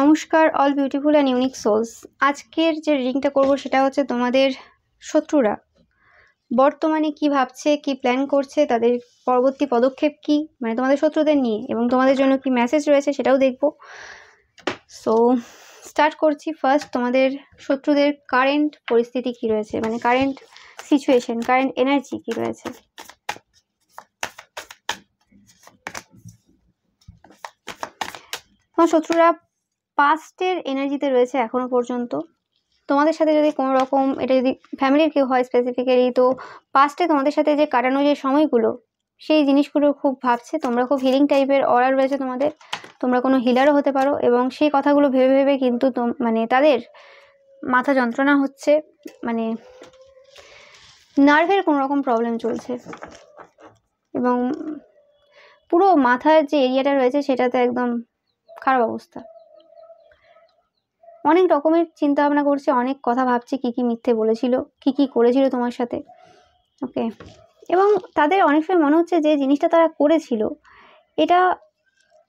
নমস্কার all beautiful and unique souls. আজকের যে রিডিংটা করব সেটা হচ্ছে তোমাদের শত্রুরা বর্তমানে কি ভাবছে, কি প্ল্যান করছে, তাদের পরবর্তী পদক্ষেপ কি, মানে তোমাদের শত্রুদের নিয়ে, এবং তোমাদের জন্য কি মেসেজ রয়েছে সেটাও দেখব। সো স্টার্ট করছি। ফার্স্ট, তোমাদের শত্রুদের কারেন্ট পরিস্থিতি কি রয়েছে, মানে কারেন্ট সিচুয়েশন, কারেন্ট এনার্জি কি রয়েছে। তোমার শত্রুরা পাস্টের এনার্জিতে রয়েছে এখনো পর্যন্ত। তোমাদের সাথে যদি কোনো রকম, এটা যদি ফ্যামিলির কেউ হয় স্পেসিফিক্যালি, তো পাস্টে তোমাদের সাথে যে কাটানো যে সময়গুলো, সেই জিনিসগুলো খুব ভাবছে। তোমরা খুব হিলিং টাইপের অরা রয়েছে তোমাদের, তোমরা কোনো হিলারও হতে পারো, এবং সেই কথাগুলো ভেবে ভেবে কিন্তু মানে তাদের মাথা যন্ত্রণা হচ্ছে, মানে নার্ভের কোনো রকম প্রবলেম চলছে, এবং পুরো মাথার যে এরিয়াটা রয়েছে সেটাতে একদম খারাপ অবস্থা। অনেক রকমের চিন্তা ভাবনা করছে, অনেক কথা ভাবছে, কি কি মিথ্যে বলেছিল, কি কি করেছিল তোমার সাথে। ওকে, এবং তাদের অনেক সময় মনে হচ্ছে যে জিনিসটা তারা করেছিল এটা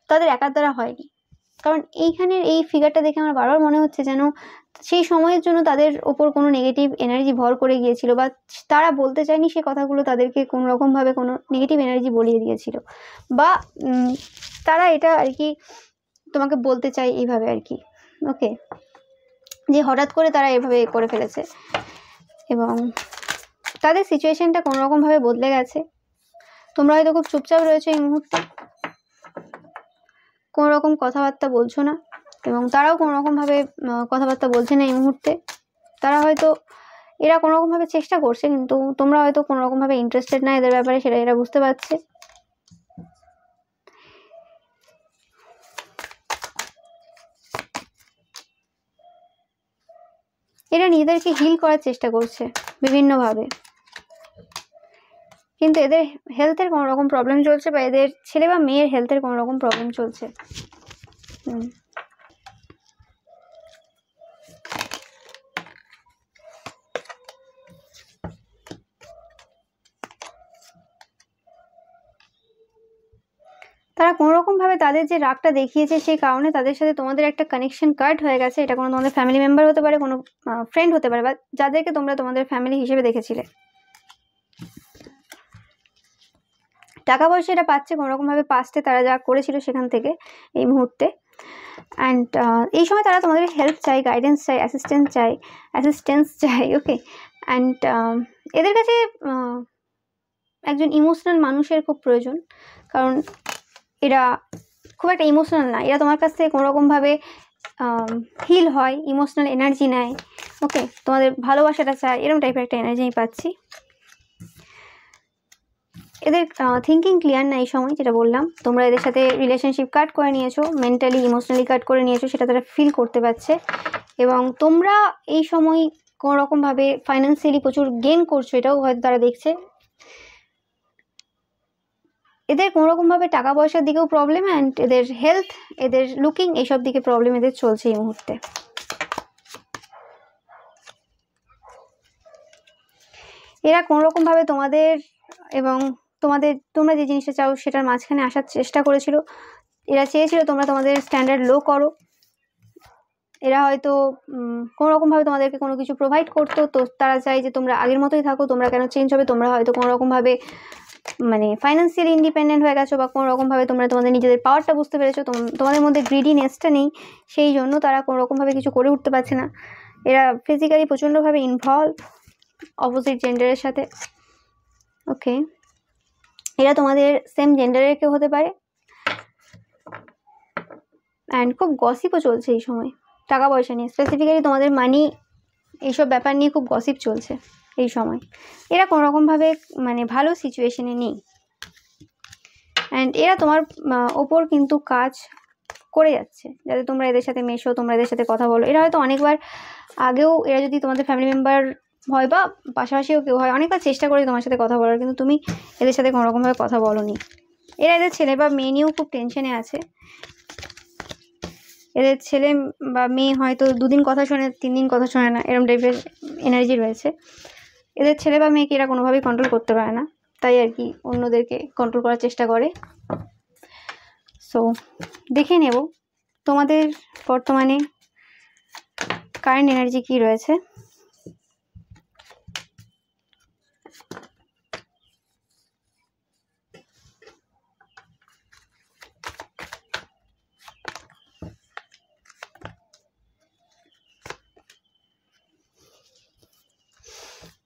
তাদের একার দ্বারা হয়নি, কারণ এইখানের এই ফিগারটা দেখে আমার বারবার মনে হচ্ছে যেন সেই সময়ের জন্য তাদের ওপর কোনো নেগেটিভ এনার্জি ভর করে গিয়েছিল, বা তারা বলতে চায়নি সে কথাগুলো, তাদেরকে কোনো রকমভাবে কোনো নেগেটিভ এনার্জি বলিয়ে দিয়েছিল, বা তারা এটা আর কি তোমাকে বলতে চায় এইভাবে আর কি। ওকে, যে হঠাৎ করে তারা এভাবে করে ফেলেছে, এবং তাদের সিচুয়েশনটা কোনো রকমভাবে বদলে গেছে। তোমরা হয়তো খুব চুপচাপ রয়েছে এই মুহূর্তে, কোনো রকম কথাবার্তা বলছো না, এবং তারাও কোনো রকমভাবে কথাবার্তা বলছে না এই মুহূর্তে। তারা হয়তো এরা কোনো রকমভাবে চেষ্টা করছে, কিন্তু তোমরা হয়তো কোনো রকমভাবে ইন্টারেস্টেড না এদের ব্যাপারে, সেটা এরা বুঝতে পারছে। এরা নিজেদেরকে হিল করার চেষ্টা করছে বিভিন্নভাবে, কিন্তু এদের হেলথের কোনো রকম প্রবলেম চলছে, বা এদের ছেলে বা মেয়ের হেলথের কোনো রকম প্রবলেম চলছে। তারা কোনো রকমভাবে তাদের যে রাগটা দেখিয়েছে, সেই কারণে তাদের সাথে তোমাদের একটা কানেকশন কাট হয়ে গেছে। এটা কোনো তোমাদের ফ্যামিলি মেম্বার হতে পারে, কোনো ফ্রেন্ড হতে পারে, বা যাদেরকে তোমরা তোমাদের ফ্যামিলি হিসেবে দেখেছিলে। টাকা পয়সা এটা পাচ্ছে কোনো রকমভাবে, পাস্টে তারা যা করেছিল সেখান থেকে এই মুহূর্তে। অ্যান্ড এই সময় তারা তোমাদের হেল্প চাই, গাইডেন্স চাই, অ্যাসিস্ট্যান্স চাই। ওকে, অ্যান্ড এদের কাছে একজন ইমোশনাল মানুষের খুব প্রয়োজন, কারণ এরা খুব একটা ইমোশনাল না। এরা তোমার কাছ থেকে কোনো রকমভাবে হিল হয়, ইমোশনাল এনার্জি নেয়। ওকে, তোমাদের ভালোবাসাটা চায়, এরকম টাইপের একটা এনার্জি আমি পাচ্ছি। এদের থিঙ্কিং ক্লিয়ার না এই সময়, যেটা বললাম। তোমরা এদের সাথে রিলেশনশিপ কাট করে নিয়েছো, মেন্টালি ইমোশনালি কাট করে নিয়েছো, সেটা তারা ফিল করতে পারছে। এবং তোমরা এই সময় কোনো রকমভাবে ফাইন্যান্সিয়ালি প্রচুর গেইন করছো, এটাও হয়তো তারা দেখছে। এদের কোনো রকমভাবে টাকা পয়সার দিকেও প্রবলেম, অ্যান্ড এদের হেলথ, এদের লুকিং, এইসব দিকে প্রবলেম এদের চলছে এই মুহূর্তে। এরা কোনো রকমভাবে তোমাদের এবং তোমরা যে জিনিসটা চাও সেটার মাঝখানে আসার চেষ্টা করেছিল। এরা চেয়েছিল তোমরা তোমাদের স্ট্যান্ডার্ড লো করো। এরা হয়তো কোনো রকমভাবে তোমাদেরকে কোনো কিছু প্রোভাইড করতো, তো তারা চায় যে তোমরা আগের মতোই থাকো, তোমরা কেন চেঞ্জ হবে। তোমরা হয়তো কোনো রকমভাবে মানে ফাইন্যান্সিয়ালি ইন্ডিপেন্ডেন্ট হয়ে গেছো, বা কোনো রকমভাবে তোমরা তোমাদের নিজেদের পাওয়ারটা বুঝতে পেরেছো, তোমাদের মধ্যে গ্রিডিনেসটা নেই, সেই জন্য তারা কোনো রকমভাবে কিছু করে উঠতে পারছে না। এরা ফিজিক্যালি প্রচণ্ডভাবে ইনভলভ অপোজিট জেন্ডারের সাথে। ওকে, এরা তোমাদের সেম জেন্ডারের কেউ হতে পারে, অ্যান্ড খুব গসিপও চলছে এই সময় টাকা পয়সা নিয়ে, স্পেসিফিক্যালি তোমাদের মানি, এইসব ব্যাপার নিয়ে খুব গসিপ চলছে এই সময়। এরা কোনো রকমভাবে মানে ভালো সিচুয়েশনে নেই, অ্যান্ড এরা তোমার ওপর কিন্তু কাজ করে যাচ্ছে, যাতে তোমরা এদের সাথে মেশো, তোমরা এদের সাথে কথা বলো। এরা হয়তো অনেকবার আগেও, এরা যদি তোমাদের ফ্যামিলি মেম্বার হয় বা পাশাপাশিও কেউ হয়, অনেকবার চেষ্টা করে তোমার সাথে কথা বলার, কিন্তু তুমি এদের সাথে কোনো রকমভাবে কথা বলোনি। এরা এদের ছেলে বা মেয়ে নিয়েও খুব টেনশনে আছে। এদের ছেলে বা মেয়ে হয়তো 2 দিন কথা শোনে, 3 দিন কথা শোনে না, এরকম টাইপের এনার্জি রয়েছে। এদের ছেলে বা মেয়েকে এরা কোনোভাবেই কন্ট্রোল করতে পারে না, তাই আর কি অন্যদেরকে কন্ট্রোল করার চেষ্টা করে। সো দেখে নেব তোমাদের বর্তমানে কারেন্ট এনার্জি কি রয়েছে?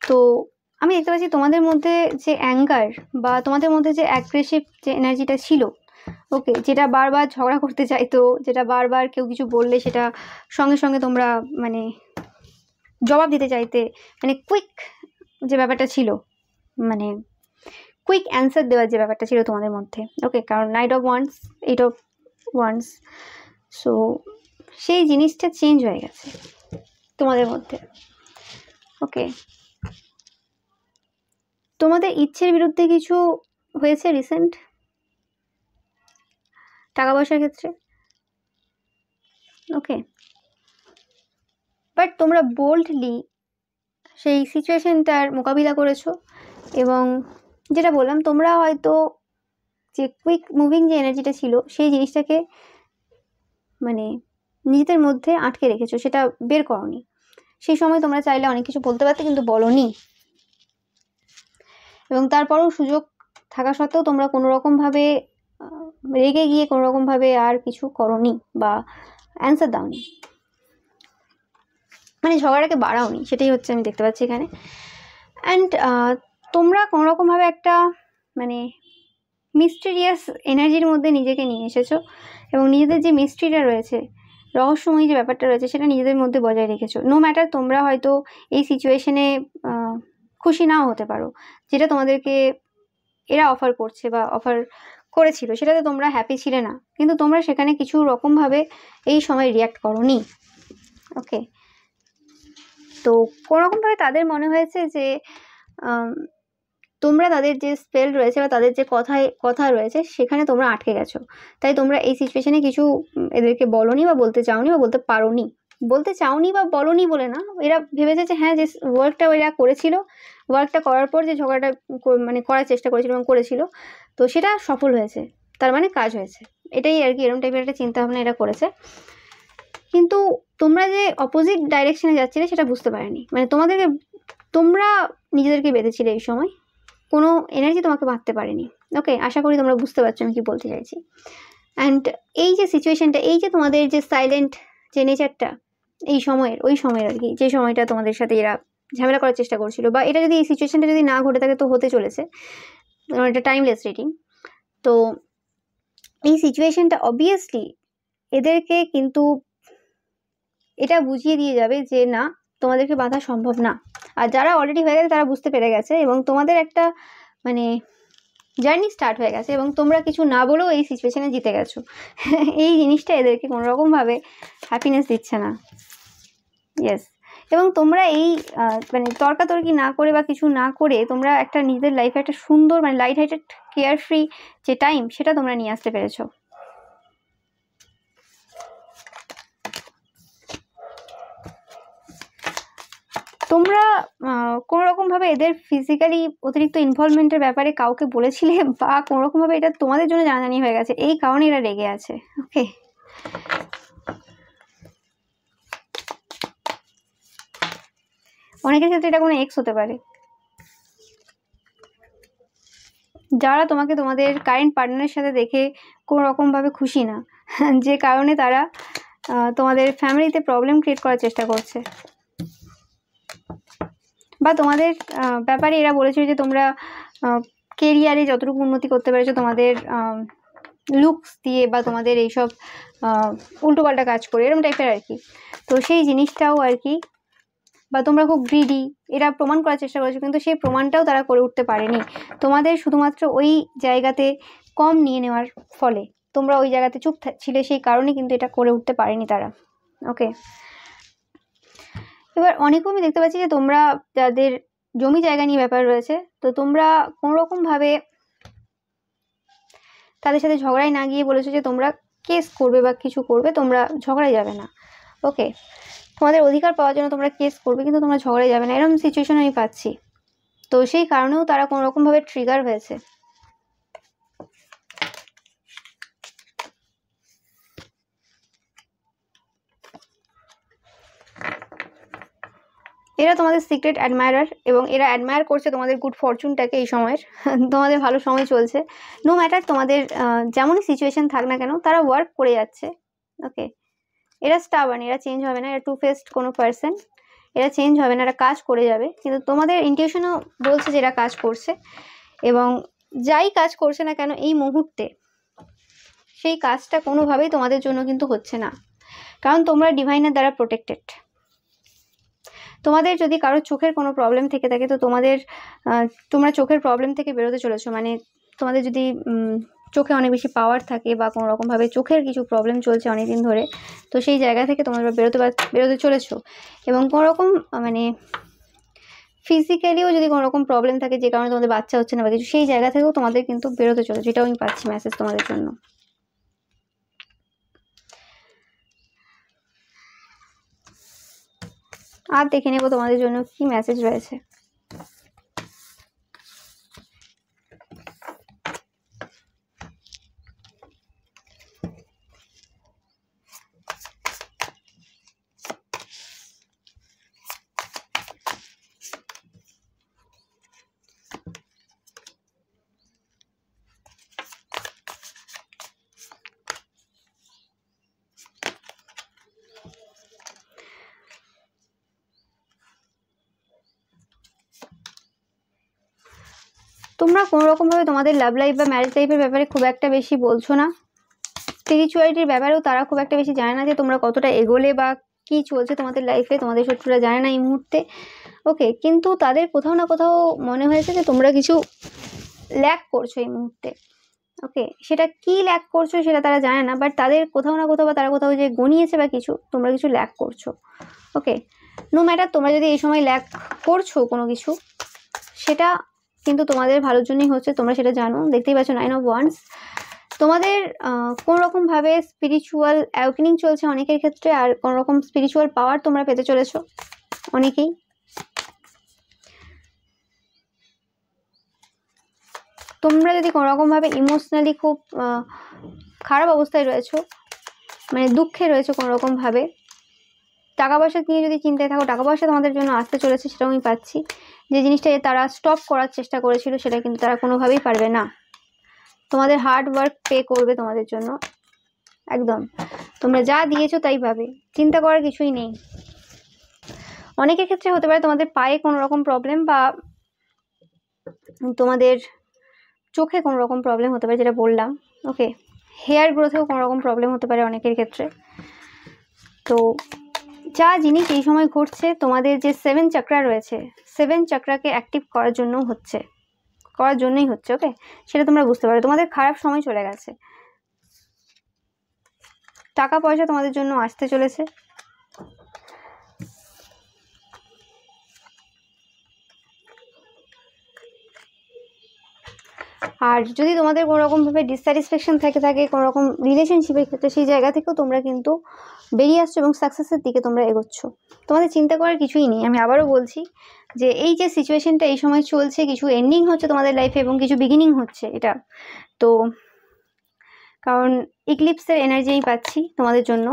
তো আমি দেখতে পাচ্ছি তোমাদের মধ্যে যে অ্যাঙ্গার বা তোমাদের মধ্যে যে অ্যাগ্রেসিভ যে এনার্জিটা ছিল, ওকে, যেটা বারবার ঝগড়া করতে চাইতো, যেটা বারবার কেউ কিছু বললে সেটা সঙ্গে সঙ্গে তোমরা মানে জবাব দিতে চাইতে, মানে কুইক যে ব্যাপারটা ছিল, মানে কুইক অ্যান্সার দেওয়ার যে ব্যাপারটা ছিল তোমাদের মধ্যে, ওকে, কারণ night of wands, eight of wands, so সেই জিনিসটা চেঞ্জ হয়ে গেছে তোমাদের মধ্যে। ওকে, তোমাদের ইচ্ছের বিরুদ্ধে কিছু হয়েছে রিসেন্ট টাকা পয়সার ক্ষেত্রে, ওকে, বাট তোমরা বোল্ডলি সেই সিচুয়েশনটার মোকাবিলা করেছো এবং যেটা বললাম তোমরা হয়তো যে কুইক মুভিং যে এনার্জিটা ছিল সেই জিনিসটাকে মানে নিজেদের মধ্যে আটকে রেখেছো, সেটা বের করোনি। সেই সময় তোমরা চাইলে অনেক কিছু বলতে পারতে কিন্তু বলোনি, এবং তারপরেও সুযোগ থাকা সত্ত্বেও তোমরা কোনো রকমভাবে রেগে গিয়ে কোনো রকমভাবে আর কিছু করোনি বা অ্যান্সার দাওনি, মানে ঝগড়াটাকে বাড়াওনি, সেটাই হচ্ছে আমি দেখতে পাচ্ছি এখানে। অ্যান্ড তোমরা কোনো রকমভাবে একটা মানে মিস্টিরিয়াস এনার্জির মধ্যে নিজেকে নিয়ে এসেছো এবং নিজেদের যে মিস্ট্রিটা রয়েছে, রহস্যময়ী যে ব্যাপারটা রয়েছে সেটা নিজেদের মধ্যে বজায় রেখেছো। নো ম্যাটার তোমরা হয়তো এই সিচুয়েশনে খুশি নাও হতে পারো, যেটা তোমাদেরকে এরা অফার করছে বা অফার করেছিল সেটাতে তোমরা হ্যাপি ছিলে না, কিন্তু তোমরা সেখানে কিছু রকমভাবে এই সময় রিয়াক্ট করোনি, ওকে। তো কোনোরকমভাবে তাদের মনে হয়েছে যে তোমরা তাদের যে স্পেল রয়েছে বা তাদের যে কথা রয়েছে সেখানে তোমরা আটকে গেছো, তাই তোমরা এই সিচুয়েশনে কিছু এদেরকে বলোনি বা বলতে চাওনি বা বলতে পারোনি। বলতে চাওনি বা বলোনি বলে না, এরা ভেবেছে যে হ্যাঁ যে ওয়ার্কটা এরা করেছিল, ওয়ার্কটা করার পর যে ঝগড়াটা মানে করার চেষ্টা করেছিল এবং করেছিল, তো সেটা সফল হয়েছে, তার মানে কাজ হয়েছে, এটাই আর কি, এরকম টাইপের একটা চিন্তাভাবনা এরা করেছে। কিন্তু তোমরা যে অপোজিট ডাইরেকশনে যাচ্ছিলে সেটা বুঝতে পারেনি, মানে তোমরা নিজেদেরকে বেঁধেছিলে এই সময়, কোনো এনার্জি তোমাকে বাঁধতে পারেনি, ওকে। আশা করি তোমরা বুঝতে পারছো আমি কি বলতে চাইছি। অ্যান্ড এই যে সিচুয়েশনটা, এই যে তোমাদের যে সাইলেন্ট যে নেচারটা এই সময়ের, ওই সময়ের আর কি, যে সময়টা তোমাদের সাথে এরা ঝামেলা করার চেষ্টা করছিল, বা এটা যদি এই সিচুয়েশনটা যদি না ঘটে থাকে তো হতে চলেছে, এটা টাইমলেস রিডিং। তো এই সিচুয়েশনটা অবভিয়াসলি এদেরকে কিন্তু এটা বুঝিয়ে দিয়ে যাবে যে না, তোমাদেরকে বাঁধা সম্ভব না। আর যারা অলরেডি হয়ে গেছে তারা বুঝতে পেরে গেছে এবং তোমাদের একটা মানে জার্নি স্টার্ট হয়ে গেছে এবং তোমরা কিছু না বলেও এই সিচুয়েশনে জিতে গেছো। এই জিনিসটা এদেরকে কোনো রকমভাবে হ্যাপিনেস দিচ্ছে না, ইয়েস। এবং তোমরা এই মানে তর্কাতর্কি না করে বা কিছু না করে তোমরা একটা নিজেদের লাইফে একটা সুন্দর মানে লাইট হার্টেড কেয়ার ফ্রি যে টাইম সেটা তোমরা নিয়ে আসতে পেরেছো। তোমরা কোনো রকমভাবে এদের ফিজিক্যালি অতিরিক্ত ইনভলভমেন্টের ব্যাপারে কাউকে বলেছিলে বা কোনো রকমভাবে এটা তোমাদের জন্য জানাজানি হয়ে গেছে, এই কারণে এরা রেগে আছে, ওকে। অনেকের ক্ষেত্রে এটা কোনো এক্স হতে পারে, যারা তোমাকে তোমাদের কারেন্ট পার্টনারের সাথে দেখে কোনো রকমভাবে খুশি না, যে কারণে তারা তোমাদের ফ্যামিলিতে প্রবলেম ক্রিয়েট করার চেষ্টা করছে, বা তোমাদের ব্যাপারে এরা বলেছিল যে তোমরা কেরিয়ারে যতটুকু উন্নতি করতে পেরেছো তোমাদের লুকস দিয়ে বা তোমাদের এইসব উল্টোপাল্টা কাজ করে, এরকম টাইপের আর কি। তো সেই জিনিসটাও আর কি, বা তোমরা খুব গ্রিডি এরা প্রমাণ করার চেষ্টা করেছো, কিন্তু সেই প্রমাণটাও তারা করে উঠতে পারেনি। তোমাদের শুধুমাত্র ওই জায়গাতে কম নিয়ে নেওয়ার ফলে তোমরা ওই জায়গাতে চুপ ছিলে, সেই কারণে কিন্তু এটা করে উঠতে পারেনি তারা, ওকে। এবার অনেকেও আমি দেখতে পাচ্ছি যে তোমরা যাদের জমি জায়গা নিয়ে ব্যাপার রয়েছে, তো তোমরা কোনো রকমভাবে তাদের সাথে ঝগড়ায় না গিয়ে বলেছো যে তোমরা কেস করবে বা কিছু করবে, তোমরা ঝগড়ায় যাবে না, ওকে। তোমাদের অধিকার পাওয়ার জন্য তোমরা কেস করবে কিন্তু তোমরা ঝগড়ায় যাবে না, এরকম সিচুয়েশন আমি পাচ্ছি। তো সেই কারণেও তারা কোনো রকমভাবে ট্রিগার হয়েছে। এরা তোমাদের সিক্রেট অ্যাডমায়ারার এবং এরা অ্যাডমায়ার করছে তোমাদের গুড ফরচুনটাকে এই সময়ের। তোমাদের ভালো সময় চলছে, নো ম্যাটার তোমাদের যেমনই সিচুয়েশন থাক না কেন, তারা ওয়ার্ক করে যাচ্ছে। ওকে, এরা স্টাবার্ন, এরা চেঞ্জ হবে না, এরা টু ফেসড কোনো পার্সন, এরা চেঞ্জ হবে না, এরা কাজ করে যাবে। কিন্তু তোমাদের ইনটিউশনও বলছে যে এরা কাজ করছে, এবং যাই কাজ করছে না কেন এই মুহূর্তে সেই কাজটা কোনোভাবেই তোমাদের জন্য কিন্তু হচ্ছে না, কারণ তোমরা ডিভাইনের দ্বারা প্রোটেক্টেড। তোমাদের যদি কারোর চোখের কোনো প্রবলেম থেকে থাকে তো তোমরা চোখের প্রবলেম থেকে বেরোতে চলেছো। মানে তোমাদের যদি চোখে অনেক বেশি পাওয়ার থাকে বা কোনো রকমভাবে চোখের কিছু প্রবলেম চলছে অনেকদিন ধরে, তো সেই জায়গা থেকে তোমরা বেরোতে চলেছো। এবং কোনো রকম মানে ফিজিক্যালিও যদি কোনো রকম প্রবলেম থাকে যে কারণে তোমাদের বাচ্চা হচ্ছে না বা কিছু, সেই জায়গা থেকেও তোমাদের কিন্তু বেরোতে চলেছে, এটাও আমি পাচ্ছি মেসেজ তোমাদের জন্য। আর দেখে নেবো তোমাদের জন্য কি মেসেজ রয়েছে। তোমরা কোনো রকমভাবে তোমাদের লাভ লাইফ বা ম্যারেজ লাইফের ব্যাপারে খুব একটা বেশি বলছো না। স্পিরিচুয়ালিটির ব্যাপারেও তারা খুব একটা বেশি জানে না যে তোমরা কতটা এগোলে বা কি চলছে তোমাদের লাইফে, তোমাদের শত্রুরা জানে না এই মুহূর্তে। ওকে, কিন্তু তাদের কোথাও না কোথাও মনে হয়েছে যে তোমরা কিছু ল্যাক করছো এই মুহূর্তে। ওকে, সেটা কি ল্যাক করছো সেটা তারা জানে না, বাট তাদের কোথাও না কোথাও বা তারা কোথাও যে গনিয়েছে বা কিছু, তোমরা কিছু ল্যাক করছো। ওকে, নো ম্যাটার তোমরা যদি এই সময় ল্যাক করছো কোনো কিছু, সেটা কিন্তু তোমাদের ভালোর জন্যই হচ্ছে, তোমরা সেটা জানো। দেখতেই পাচ্ছ 9 of Wands। তোমাদের কোনো রকমভাবে স্পিরিচুয়াল অ্যাওয়েকেনিং চলছে অনেকের ক্ষেত্রে, আর কোনো রকম স্পিরিচুয়াল পাওয়ার তোমরা পেতে চলেছো অনেকেই। তোমরা যদি কোনো রকমভাবে ইমোশনালি খুব খারাপ অবস্থায় রয়েছো, মানে দুঃখে রয়েছো কোনো রকমভাবে, টাকা পয়সা নিয়ে যদি চিন্তায় থাকো, টাকা পয়সা তোমাদের জন্য আসতে চলেছে, সেটাও আমি পাচ্ছি। যে জিনিসটা তারা স্টপ করার চেষ্টা করেছিল সেটা কিন্তু তারা কোনোভাবেই পারবে না। তোমাদের হার্ড ওয়ার্ক পে করবে তোমাদের জন্য একদম। তোমরা যা দিয়েছো তাই পাবে, চিন্তা করার কিছুই নেই। অনেকের ক্ষেত্রে হতে পারে তোমাদের পায়ে কোনো রকম প্রবলেম বা তোমাদের চোখে কোনো রকম প্রবলেম হতে পারে, যেটা বললাম। ওকে, হেয়ার গ্রোথেও কোনো রকম প্রবলেম হতে পারে অনেকের ক্ষেত্রে। তো যা জিনিস এই সময় ঘটছে, তোমাদের যে 7 চাকরা রয়েছে, 7 চাকরাকে অ্যাক্টিভ করার জন্যই হচ্ছে। ওকে, সেটা তোমরা বুঝতে পারো। তোমাদের খারাপ সময় চলে গেছে, টাকা পয়সা তোমাদের জন্য আসতে চলেছে। আর যদি তোমাদের কোনো রকমভাবে ডিসস্যাটিসফ্যাকশন থাকে কোনো রকম রিলেশনশিপের ক্ষেত্রে, সেই জায়গা থেকেও তোমরা কিন্তু বেরিয়ে আসছো এবং সাকসেসের দিকে তোমরা এগোচ্ছ। তোমাদের চিন্তা করার কিছুই নেই। আমি আবারও বলছি যে এই যে সিচুয়েশনটা এই সময় চলছে, কিছু এন্ডিং হচ্ছে তোমাদের লাইফে এবং কিছু বিগিনিং হচ্ছে, এটা তো কারণ ইক্লিপসের এনার্জি পাচ্ছি তোমাদের জন্য।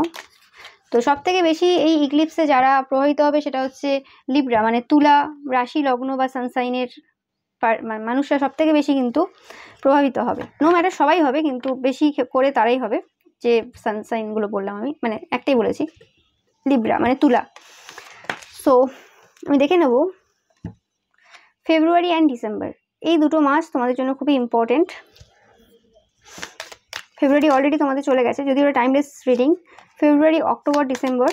তো সব থেকে বেশি এই ইক্লিপসে যারা প্রভাবিত হবে সেটা হচ্ছে লিব্রা, মানে তুলা রাশি লগ্ন বা সানসাইনের মানুষরা সব থেকে বেশি কিন্তু প্রভাবিত হবে। নো ম্যাটার সবাই হবে, কিন্তু বেশি করে তারাই হবে যে সানসাইনগুলো বললাম আমি, মানে একটাই বলেছি, লিব্রা মানে তুলা। সো আমি দেখে নেব ফেব্রুয়ারি অ্যান্ড ডিসেম্বর, এই দুটো মাস তোমাদের জন্য খুবই ইম্পর্টেন্ট। ফেব্রুয়ারি অলরেডি তোমাদের চলে গেছে, যদি ওটা timeless reading. February, October, December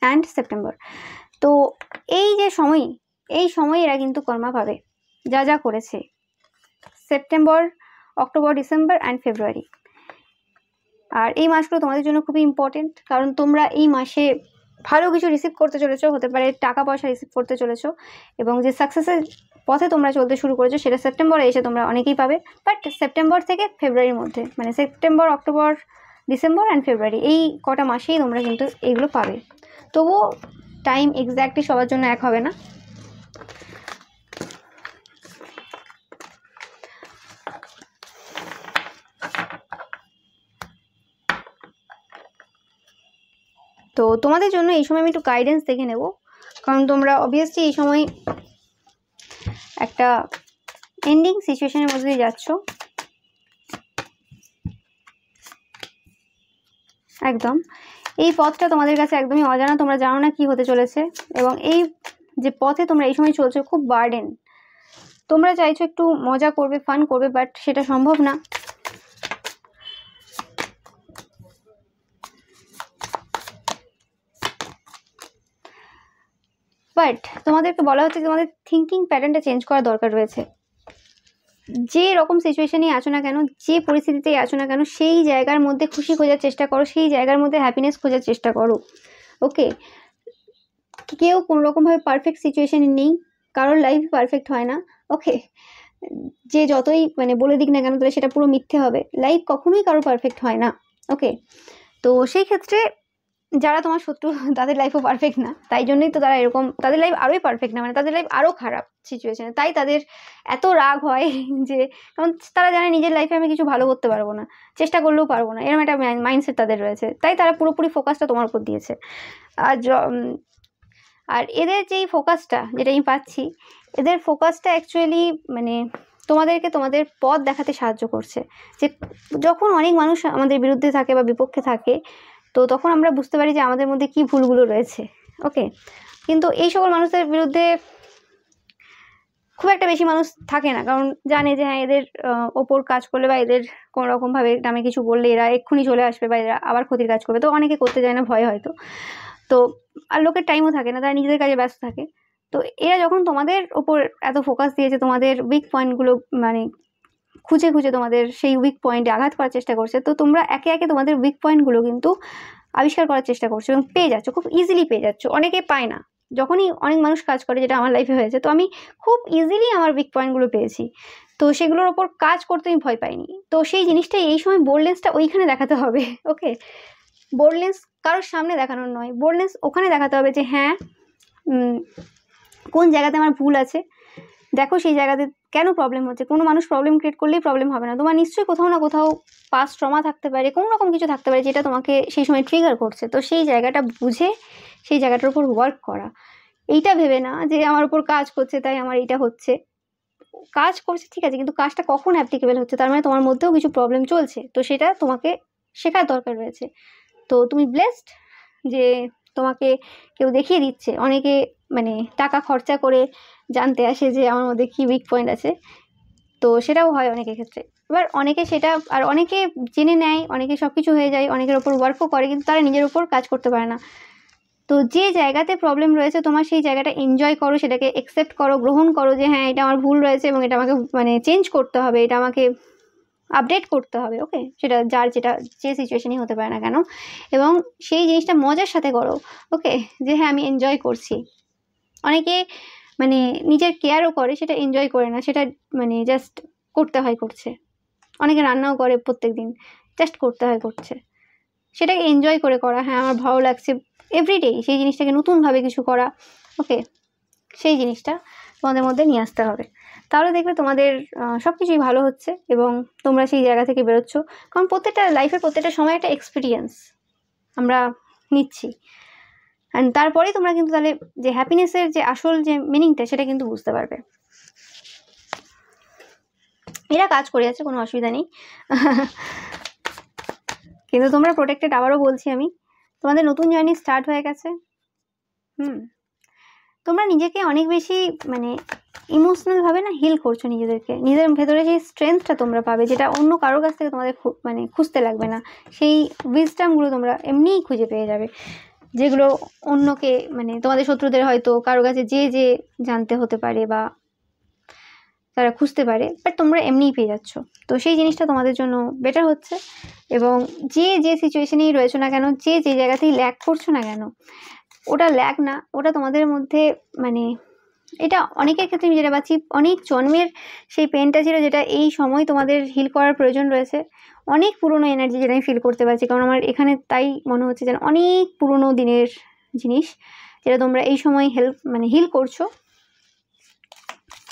and September. তো এই যে এই সময় এরা কিন্তু কর্মা পাবে যা যা করেছে। September, October, December and February. আর এই মাসগুলো তোমাদের জন্য খুবই ইম্পর্টেন্ট, কারণ তোমরা এই মাসে ভালো কিছু রিসিভ করতে চলেছো, হতে পারে টাকা পয়সা রিসিভ করতে চলেছো, এবং যে সাকসেসের পথে তোমরা চলতে শুরু করেছো সেটা সেপ্টেম্বরে এসে তোমরা অনেকেই পাবে। বাট সেপ্টেম্বর থেকে ফেব্রুয়ারির মধ্যে, মানে সেপ্টেম্বর, অক্টোবর, ডিসেম্বর অ্যান্ড ফেব্রুয়ারি, এই কটা মাসেই তোমরা কিন্তু এগুলো পাবে। তবুও টাইম এক্স্যাক্টলি সবার জন্য এক হবে না। তো তোমাদের জন্য এই সময় আমি একটু গাইডেন্স দেখে নেব, কারণ তোমরা অবভিয়াসলি এই সময় একটা এন্ডিং সিচুয়েশনের মধ্যে দিয়ে যাচ্ছ। একদম এই পথটা তোমাদের কাছে একদমই অজানা, তোমরা জানো না কি হতে চলেছে, এবং এই যে পথে তোমরা এই সময় চলছো খুব বার্ডেন। তোমরা চাইছো একটু মজা করবে, ফান করবে, বাট সেটা সম্ভব না। বাট তোমাদেরকে বলা হচ্ছে তোমাদের থিঙ্কিং প্যাটার্নটা চেঞ্জ করার দরকার রয়েছে। যে রকম সিচুয়েশনেই আছো না কেন, যে পরিস্থিতিতেই আছো না কেন, সেই জায়গার মধ্যে খুশি খোঁজার চেষ্টা করো, সেই জায়গার মধ্যে হ্যাপিনেস খোঁজার চেষ্টা করো। ওকে, কেউ কোনো রকমভাবে পারফেক্ট সিচুয়েশনে নেই, কারোর লাইফ পারফেক্ট হয় না। ওকে, যে যতই মানে বলে দিক না কেন তাহলে সেটা পুরো মিথ্যে হবে। লাইফ কখনোই কারোর পারফেক্ট হয় না। ওকে, তো সেই ক্ষেত্রে যারা তোমার শত্রু তাদের লাইফও পারফেক্ট না, তাই জন্যই তো তারা এরকম, তাদের লাইফ আরোই পারফেক্ট না, মানে তাদের লাইফ আরও খারাপ সিচুয়েশনে, তাই তাদের এত রাগ হয় যে, কারণ তারা জানে নিজের লাইফে আমি কিছু ভালো করতে পারবো না, চেষ্টা করলেও পারবো না, এরকম একটা মাইন্ডসেট তাদের রয়েছে, তাই তারা পুরোপুরি ফোকাসটা তোমার উপর দিয়েছে। আর এদের যেই ফোকাসটা যেটা আমি পাচ্ছি, এদের ফোকাসটা অ্যাকচুয়ালি মানে তোমাদেরকে তোমাদের পথ দেখাতে সাহায্য করছে। যে যখন অনেক মানুষ আমাদের বিরুদ্ধে থাকে বা বিপক্ষে থাকে, তো তখন আমরা বুঝতে পারি যে আমাদের মধ্যে কী ভুলগুলো রয়েছে। ওকে, কিন্তু এই সকল মানুষদের বিরুদ্ধে খুব একটা বেশি মানুষ থাকে না, কারণ জানে যে হ্যাঁ এদের ওপর কাজ করলে বা এদের কোনো রকমভাবে নামে কিছু বললে এরা এক্ষুনি চলে আসবে বা এরা আবার ক্ষতির কাজ করবে, তো অনেকে করতে যায় না, ভয় হয়তো। তো আর লোকের টাইমও থাকে না, তারা নিজেদের কাজে ব্যস্ত থাকে। তো এরা যখন তোমাদের ওপর এত ফোকাস দিয়েছে, তোমাদের উইক পয়েন্টগুলো মানে খুঁজে খুঁজে তোমাদের সেই উইক পয়েন্টে আঘাত করার চেষ্টা করছে, তো তোমরা একে একে তোমাদের উইক পয়েন্টগুলো কিন্তু আবিষ্কার করার চেষ্টা করছো এবং পেয়ে যাচ্ছ, খুব ইজিলি পেয়ে যাচ্ছ। অনেকে পায় না, যখনই অনেক মানুষ কাজ করে, যেটা আমার লাইফে হয়েছে, তো আমি খুব ইজিলি আমার উইক পয়েন্টগুলো পেয়েছি, তো সেগুলোর ওপর কাজ করতে আমি ভয় পাইনি। তো সেই জিনিসটা এই সময় বোল্ডনেসটা ওইখানে দেখাতে হবে। ওকে, বোল্ডনেস কারোর সামনে দেখানোর নয়, বোল্ডনেস ওখানে দেখাতে হবে যে হ্যাঁ কোন জায়গাতে আমার ভুল আছে, দেখো সেই জায়গাতে কেন প্রবলেম হচ্ছে। কোনো মানুষ প্রবলেম ক্রিয়েট করলেই প্রবলেম হবে না, তোমার নিশ্চয়ই কোথাও না কোথাও পাস্ট ট্রমা থাকতে পারে, কোনো রকম কিছু থাকতে পারে যেটা তোমাকে সেই সময় ট্রিগার করছে। তো সেই জায়গাটা বুঝে সেই জায়গাটার উপর ওয়ার্ক করা, এইটা ভেবে না যে আমার উপর কাজ করছে তাই আমার এইটা হচ্ছে। কাজ করছে ঠিক আছে, কিন্তু কাজটা কখন অ্যাপ্লিকেবল হচ্ছে, তার মানে তোমার মধ্যেও কিছু প্রবলেম চলছে, তো সেটা তোমাকে শেখার দরকার রয়েছে। তো তুমি ব্লেসড যে তোমাকে কেউ দেখিয়ে দিচ্ছে। অনেকে মানে টাকা খরচা করে জানতে আসে যে আমার মধ্যে কী উইক পয়েন্ট আছে, তো সেটাও হয় অনেকের ক্ষেত্রে। এবার অনেকে সেটা আর অনেকে জেনে নেয়, অনেকে সব কিছু হয়ে যায়, অনেকের ওপর ওয়ার্কও করে, কিন্তু তারা নিজের ওপর কাজ করতে পারে না। তো যে জায়গাতে প্রবলেম রয়েছে তোমার, সেই জায়গাটা এনজয় করো, সেটাকে অ্যাকসেপ্ট করো, গ্রহণ করো যে হ্যাঁ এটা আমার ভুল রয়েছে এবং এটা আমাকে মানে চেঞ্জ করতে হবে, এটা আমাকে আপডেট করতে হবে। ওকে, সেটা যার যেটা যে সিচুয়েশনই হতে পারে না কেন, এবং সেই জিনিসটা মজার সাথে করো। ওকে, যে হ্যাঁ আমি এনজয় করছি। অনেকে মানে নিজের কেয়ারও করে, সেটা এনজয় করে না, সেটা মানে জাস্ট করতে হয় করছে। অনেকে রান্নাও করে প্রত্যেক দিন, জাস্ট করতে হয় করছে, সেটাকে এনজয় করে করা। হ্যাঁ আমার ভালো লাগছে এভরিডে সেই জিনিসটাকে নতুনভাবে কিছু করা। ওকে, সেই জিনিসটা তোমাদের মধ্যে নিয়ে আসতে হবে, তাহলে দেখবে তোমাদের সব কিছুই ভালো হচ্ছে এবং তোমরা সেই জায়গা থেকে বেরোচ্ছ। কারণ প্রত্যেকটা লাইফের প্রত্যেকটা সময় একটা এক্সপিরিয়েন্স আমরা নিচ্ছি, অ্যান্ড তারপরেই তোমরা কিন্তু তাহলে যে হ্যাপিনেসের যে আসল যে মিনিংটা সেটা কিন্তু বুঝতে পারবে। এরা কাজ করে যাচ্ছে, কোনো অসুবিধা নেই। কিন্তু তোমরা প্রোটেক্টেড, আবারও বলছি আমি, তোমাদের নতুন জার্নি স্টার্ট হয়ে গেছে। তোমরা নিজেকে অনেক বেশি মানে ইমোশনালভাবে না হিল করছো নিজেদেরকে, নিজের ভেতরে সেই স্ট্রেংথটা তোমরা পাবে, যেটা অন্য কারোর কাছ থেকে তোমাদের মানে খুঁজতে লাগবে না। সেই উইজডমগুলো তোমরা এমনিই খুঁজে পেয়ে যাবে, যেগুলো অন্যকে মানে তোমাদের শত্রুদের হয়তো কারো কাছে যে জানতে হতে পারে বা তারা খুঁজতে পারে, বাট তোমরা এমনিই পেয়ে যাচ্ছ। তো সেই জিনিসটা তোমাদের জন্য বেটার হচ্ছে, এবং যে সিচুয়েশনেই রয়েছো না কেন, যে জায়গাতেই ল্যাক করছো না কেন, ওটা ল্যাক না, ওটা তোমাদের মধ্যে মানে এটা অনেকের ক্ষেত্রে আমি যেটা পাচ্ছি, অনেক জন্মের সেই পেনটা ছিল, যেটা এই সময় তোমাদের হিল করার প্রয়োজন রয়েছে। অনেক পুরনো এনার্জি যেটা আমি ফিল করতে পারছি, কারণ আমার এখানে তাই মনে হচ্ছে যেন অনেক পুরনো দিনের জিনিস যেটা তোমরা এই সময় হিল করছো।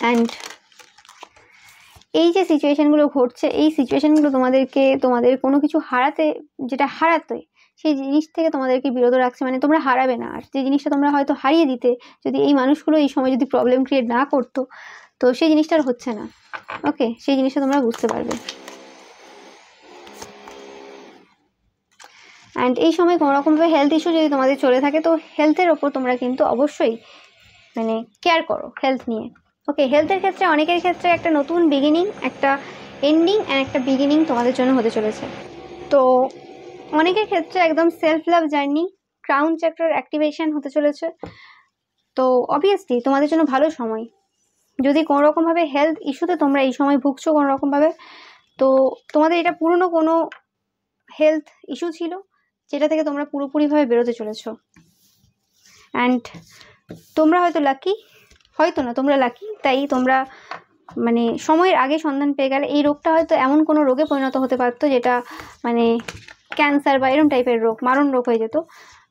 অ্যান্ড এই যে সিচুয়েশনগুলো ঘটছে, এই সিচুয়েশনগুলো তোমাদেরকে তোমাদের কোনো কিছু হারাতে, যেটা হারাতে, সেই জিনিস থেকে তোমাদেরকে বিরত রাখছে। মানে তোমরা হারাবে না। আর যে জিনিসটা তোমরা হয়তো হারিয়ে দিতে, যদি এই মানুষগুলো এই সময় যদি প্রবলেম ক্রিয়েট না করতো, তো সেই জিনিসটা আর হচ্ছে না। ওকে, সেই জিনিসটা তোমরা বুঝতে পারবে। অ্যান্ড এই সময় কোনো রকমভাবে হেলথ ইস্যু যদি তোমাদের চলে থাকে, তো হেলথের ওপর তোমরা কিন্তু অবশ্যই মানে কেয়ার করো হেলথ নিয়ে। ওকে, হেলথের ক্ষেত্রে অনেকের ক্ষেত্রে একটা নতুন বিগিনিং, একটা এন্ডিং অ্যান্ড একটা বিগিনিং তোমাদের জন্য হতে চলেছে। তো অনেকের ক্ষেত্রে একদম সেলফ লাভ জার্নি, ক্রাউন চ্যাক্রার অ্যাক্টিভেশন হতে চলেছে। তো অবভিয়াসলি তোমাদের জন্য ভালো সময়। যদি কোনো রকমভাবে হেলথ ইস্যুতে তোমরা এই সময় ভুগছো কোনো রকমভাবে, তো তোমাদের এটা পুরনো কোনো হেলথ ইস্যু ছিল, যেটা থেকে তোমরা পুরোপুরিভাবে বেরোতে চলেছো। অ্যান্ড তোমরা হয়তো লাকি, হয়তো না, তোমরা লাকি, তাই তোমরা মানে সময়ের আগে সন্ধান পেয়ে গেলে। এই রোগটা হয়তো এমন কোনো রোগে পরিণত হতে পারতো যেটা মানে ক্যান্সার বা এরম টাইপের রোগ, মারণ রোগ হয়ে যেত।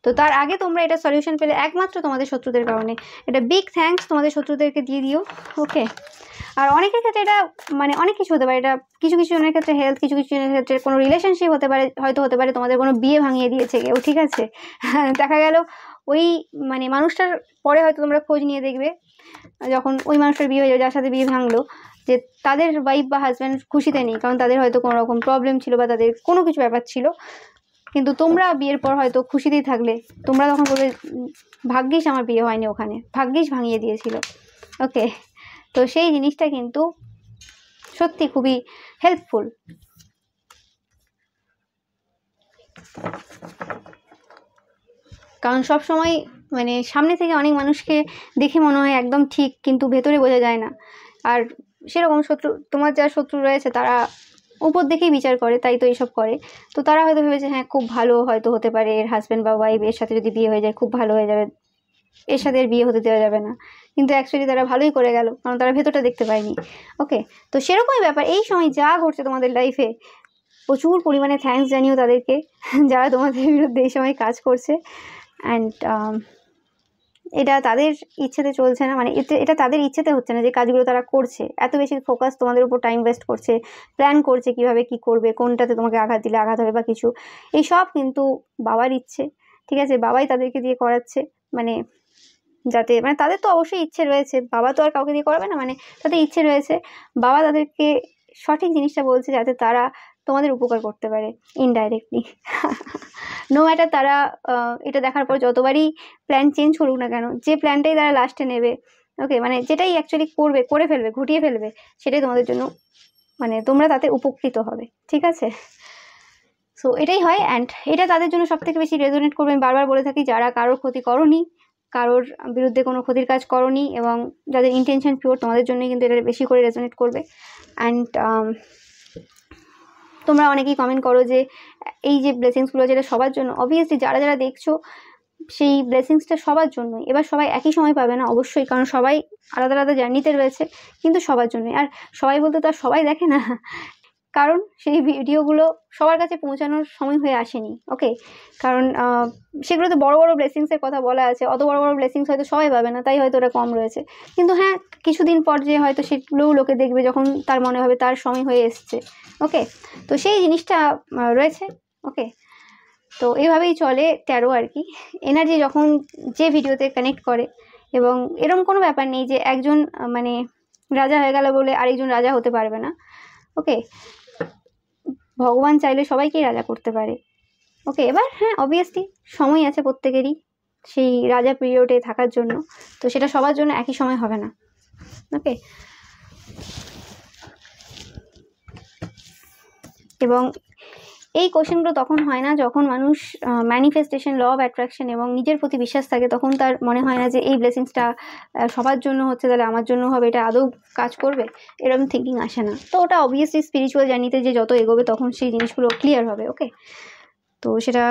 তো তার আগে তোমরা এটা সলিউশন পেলে একমাত্র তোমাদের শত্রুদের কারণে। এটা বিগ থ্যাঙ্কস তোমাদের শত্রুদেরকে দিয়ে দিও। ওকে, আর অনেকের ক্ষেত্রে এটা মানে অনেক কিছু হতে পারে। এটা কিছু কিছু জনের ক্ষেত্রে হেলথ, কিছু কিছু জনের ক্ষেত্রে কোনো রিলেশনশিপ হতে পারে, হয়তো হতে পারে তোমাদের কোনো বিয়ে ভাঙিয়ে দিয়েছে কেউ, ঠিক আছে। দেখা গেল ওই মানে মানুষটার পরে হয়তো তোমরা খোঁজ নিয়ে দেখবে, যখন ওই মানুষটার বিয়ে হয়ে যাবে, যার সাথে বিয়ে ভাঙলো, যে তাদের ওয়াইফ বা হাজব্যান্ড খুশিতে নেই, কারণ তাদের হয়তো কোনো রকম প্রবলেম ছিল বা তাদের কোনো কিছু ব্যাপার ছিল। কিন্তু তোমরা বিয়ের পর হয়তো খুশিতেই থাকলে, তোমরা তখন বলবে ভাগ্যিস আমার বিয়ে হয়নি ওখানে, ভাগ্যিস ভাঙিয়ে দিয়েছিল। ওকে, তো সেই জিনিসটা কিন্তু সত্যি খুবই হেল্পফুল। কারণ সব সময় মানে সামনে থেকে অনেক মানুষকে দেখে মনে হয় একদম ঠিক, কিন্তু ভেতরে বোঝা যায় না। আর সেরকম শত্রু, তোমার যারা শত্রু রয়েছে তারা উপর দেখেই বিচার করে, তাই তো এইসব করে। তো তারা হয়তো ভেবেছে হ্যাঁ খুব ভালো হয়তো হতে পারে, এর হাজব্যান্ড বা ওয়াইফ এর সাথে যদি বিয়ে হয়ে যায় খুব ভালো হয়ে যাবে, এর সাথে এর বিয়ে হতে দেওয়া যাবে না। কিন্তু অ্যাকচুয়ালি তারা ভালোই করে গেল, কারণ তারা ভেতরটা দেখতে পায়নি। ওকে, তো সেরকমই ব্যাপার এই সময় যা ঘটছে তোমাদের লাইফে। প্রচুর পরিমাণে থ্যাঙ্কস জানিও তাদেরকে যারা তোমাদের বিরুদ্ধে এই সময় কাজ করছে। অ্যান্ড এটা তাদের ইচ্ছেতে চলছে না, মানে এটা তাদের ইচ্ছেতে হচ্ছে না যে কাজগুলো তারা করছে। এত বেশি ফোকাস তোমাদের উপর টাইম ওয়েস্ট করছে, প্ল্যান করছে কিভাবে কি করবে, কোনটাতে তোমাকে আঘাত দিলে আঘাত হবে বা কিছু। এই সব কিন্তু বাবার ইচ্ছে, ঠিক আছে। বাবাই তাদেরকে দিয়ে করাচ্ছে, মানে যাতে মানে তাদের তো অবশ্যই ইচ্ছে রয়েছে, বাবা তো আর কাউকে দিয়ে করাবে না, মানে তাদের ইচ্ছে রয়েছে। বাবা তাদেরকে সঠিক জিনিসটা বলছে যাতে তারা তোমাদের উপকার করতে পারে ইনডাইরেক্টলি। নো ম্যাটার তারা এটা দেখার পর যতবারই প্ল্যান চেঞ্জ করুক না কেন, যে প্ল্যানটাই তারা লাস্টে নেবে, ওকে, মানে যেটাই অ্যাকচুয়ালি করবে, করে ফেলবে, ঘটিয়ে ফেলবে, সেটাই তোমাদের জন্য মানে তোমরা তাতে উপকৃত হবে, ঠিক আছে। সো এটাই হয়। অ্যান্ড এটা তাদের জন্য সব থেকে বেশি রেজোনেট করবে। আমি বারবার বলে থাকি, যারা কারোর ক্ষতি করনি, কারোর বিরুদ্ধে কোনো ক্ষতির কাজ করনি, এবং যাদের ইন্টেনশন পিওর, তোমাদের জন্যই কিন্তু এটা বেশি করে রেজোনেট করবে। অ্যান্ড তোমরা অনেকেই কমেন্ট করো যে এই যে ব্লেসিংসগুলো যেটা সবার জন্য, অবভিয়াসলি যারা যারা দেখছো সেই ব্লেসিংসটা সবার জন্যই। এবার সবাই একই সময় পাবে না অবশ্যই, কারণ সবাই আলাদা আলাদা জার্নিতে রয়েছে, কিন্তু সবার জন্যই। আর সবাই বলতে তো আর সবাই দেখে না, কারণ সেই ভিডিওগুলো সবার কাছে পৌঁছানোর সময় হয়ে আসেনি। ওকে, কারণ সেগুলোতে বড় বড় ব্লেসিংসের কথা বলা আছে, অত বড় বড় ব্লেসিংস হয়তো সবাই পাবে না, তাই হয়তো ওটা কম রয়েছে। কিন্তু হ্যাঁ, কিছুদিন পর যে হয়তো সেগুলোও লোকে দেখবে, যখন তার মনে হবে তার সময় হয়ে এসছে। ওকে, তো সেই জিনিসটা রয়েছে। ওকে, তো এইভাবেই চলে ট্যারো আর কি। এনার্জি যখন যে ভিডিওতে কানেক্ট করে, এবং এরকম কোনো ব্যাপার নেই যে একজন মানে রাজা হয়ে গেল বলে আরেকজন রাজা হতে পারবে না। ওকে, ভগবান চাইলে সবাইকেই রাজা করতে পারে। ওকে, এবার হ্যাঁ অবভিয়াসলি সময় আছে প্রত্যেকেরই সেই রাজা পিরিয়ডে থাকার জন্য, তো সেটা সবার জন্য একই সময় হবে না। ওকে, এবং এই কোশ্চেনগুলো তখন হয় না যখন মানুষ ম্যানিফেস্টেশন, ল অফ অ্যাট্রাকশন এবং নিজের প্রতি বিশ্বাস থাকে, তখন তার মনে হয় না যে এই ব্লেসিংসটা সবার জন্য হচ্ছে, তাহলে আমার জন্য হবে, এটা আদৌ কাজ করবে, এরকম থিঙ্কিং আসে না। তো ওটা অবভিয়াসলি স্পিরিচুয়াল জার্নিতে যে যত এগোবে তখন সেই জিনিসগুলো ক্লিয়ার হবে। ওকে, তো সেটা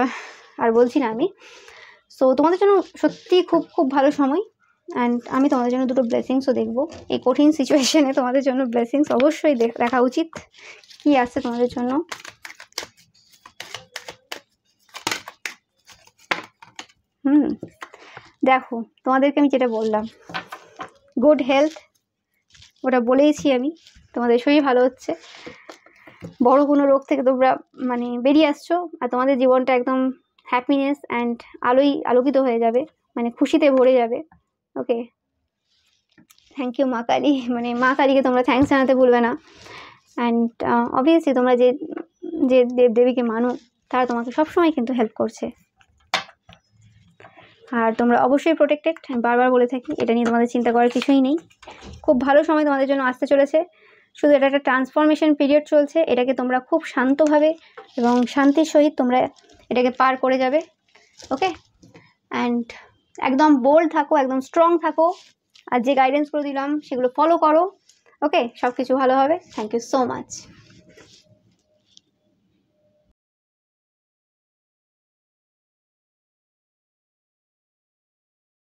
আর বলছি না আমি। সো তোমাদের জন্য সত্যি খুব খুব ভালো সময়। অ্যান্ড আমি তোমাদের জন্য দুটো ব্লেসিংসও দেখবো এই কঠিন সিচুয়েশনে। তোমাদের জন্য ব্লেসিংস অবশ্যই দেখা উচিত, কি আছে তোমাদের জন্য। দেখো, তোমাদেরকে আমি যেটা বললাম, গুড হেলথ, ওটা বলেইছি আমি। তোমাদের শরীর ভালো হচ্ছে, বড় কোনো রোগ থেকে তোমরা মানে বেরিয়ে আসছো, আর তোমাদের জীবনটা একদম হ্যাপিনেস অ্যান্ড আলোকিত হয়ে যাবে, মানে খুশিতে ভরে যাবে। ওকে, থ্যাংক ইউ মা কালী, মানে মা কালীকে তোমরা থ্যাঙ্কস জানাতে ভুলবে না। অ্যান্ড অবভিয়াসলি তোমরা যে যে দেবদেবীকে মানো তারা তোমাকে সবসময় কিন্তু হেল্প করছে, আর তোমরা অবশ্যই প্রোটেক্টেড। আমি বারবার বলে থাকি, এটা নিয়ে তোমাদের চিন্তা করার কিছুই নেই। খুব ভালো সময় তোমাদের জন্য আসতে চলেছে, শুধু এটা একটা ট্রান্সফরমেশন পিরিয়ড চলছে, এটাকে তোমরা খুব শান্তভাবে এবং শান্তির সহিত তোমরা এটাকে পার করে যাবে। ওকে, অ্যান্ড একদম বোল্ড থাকো, একদম স্ট্রং থাকো, আর যে গাইডেন্সগুলো দিলাম সেগুলো ফলো করো। ওকে, সব কিছু ভালো হবে। Thank you so much.